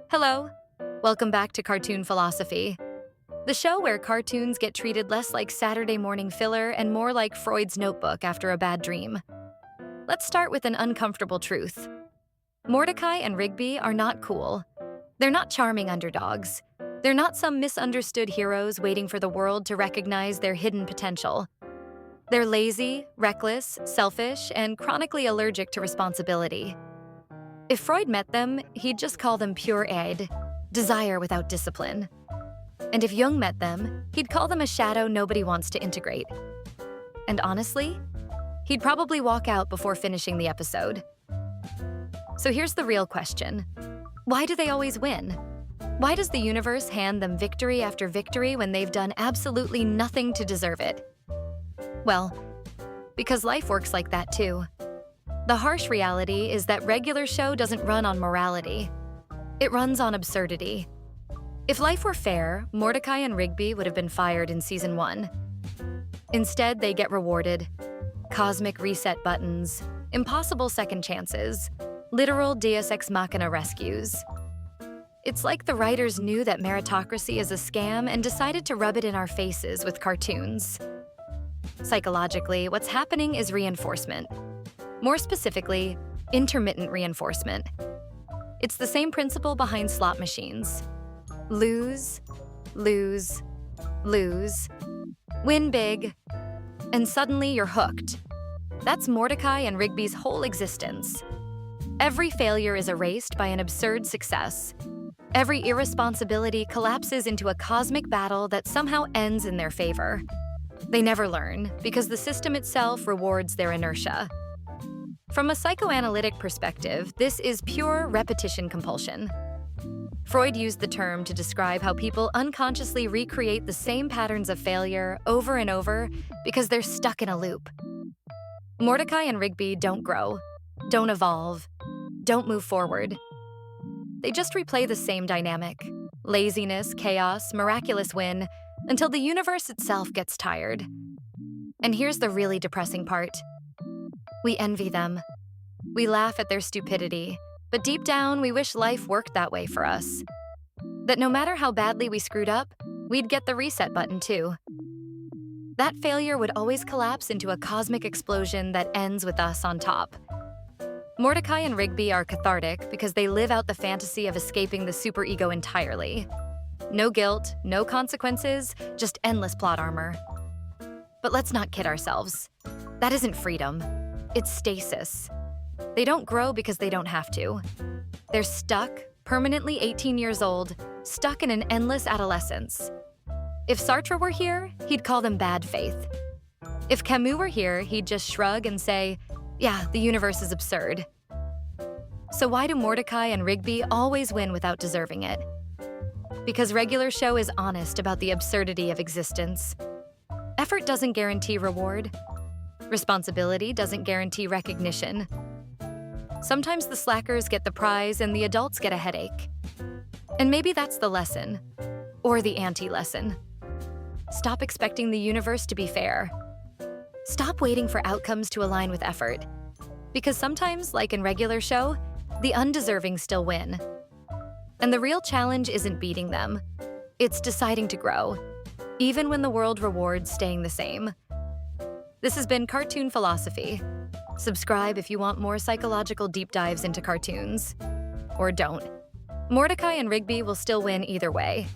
Hello, welcome back to Cartoon Philosophy, the show where cartoons get treated less like Saturday morning filler and more like Freud's notebook after a bad dream. Let's start with an uncomfortable truth. Mordecai and Rigby are not cool. They're not charming underdogs. They're not some misunderstood heroes waiting for the world to recognize their hidden potential. They're lazy, reckless, selfish, and chronically allergic to responsibility. If Freud met them, he'd just call them pure id, desire without discipline. And if Jung met them, he'd call them a shadow nobody wants to integrate. And honestly, he'd probably walk out before finishing the episode. So here's the real question. Why do they always win? Why does the universe hand them victory after victory when they've done absolutely nothing to deserve it? Well, because life works like that too. The harsh reality is that regular show doesn't run on morality. It runs on absurdity. If life were fair, Mordecai and Rigby would have been fired in season 1. Instead, they get rewarded. Cosmic reset buttons, impossible second chances, literal deus ex machina rescues. It's like the writers knew that meritocracy is a scam and decided to rub it in our faces with cartoons. Psychologically, what's happening is reinforcement. More specifically, intermittent reinforcement. It's the same principle behind slot machines. Lose, lose, lose, win big, and suddenly you're hooked. That's Mordecai and Rigby's whole existence. Every failure is erased by an absurd success. Every irresponsibility collapses into a cosmic battle that somehow ends in their favor. They never learn because the system itself rewards their inertia. From a psychoanalytic perspective, this is pure repetition compulsion. Freud used the term to describe how people unconsciously recreate the same patterns of failure over and over because they're stuck in a loop. Mordecai and Rigby don't grow, don't evolve, don't move forward. They just replay the same dynamic: laziness, chaos, miraculous win, until the universe itself gets tired. And here's the really depressing part. We envy them. We laugh at their stupidity, but deep down, we wish life worked that way for us. That no matter how badly we screwed up, we'd get the reset button too. That failure would always collapse into a cosmic explosion that ends with us on top. Mordecai and Rigby are cathartic because they live out the fantasy of escaping the superego entirely. No guilt, no consequences, just endless plot armor. But let's not kid ourselves. That isn't freedom. It's stasis. They don't grow because they don't have to. They're stuck, permanently 18 years old, stuck in an endless adolescence. If Sartre were here, he'd call them bad faith. If Camus were here, he'd just shrug and say, yeah, the universe is absurd. So why do Mordecai and Rigby always win without deserving it? Because regular show is honest about the absurdity of existence. Effort doesn't guarantee reward. Responsibility doesn't guarantee recognition. Sometimes the slackers get the prize and the adults get a headache. And maybe that's the lesson, or the anti-lesson. Stop expecting the universe to be fair. Stop waiting for outcomes to align with effort. Because sometimes, like in regular show, the undeserving still win. And the real challenge isn't beating them. It's deciding to grow, even when the world rewards staying the same. This has been Cartoon Philosophy. Subscribe if you want more psychological deep dives into cartoons. Or don't. Mordecai and Rigby will still win either way.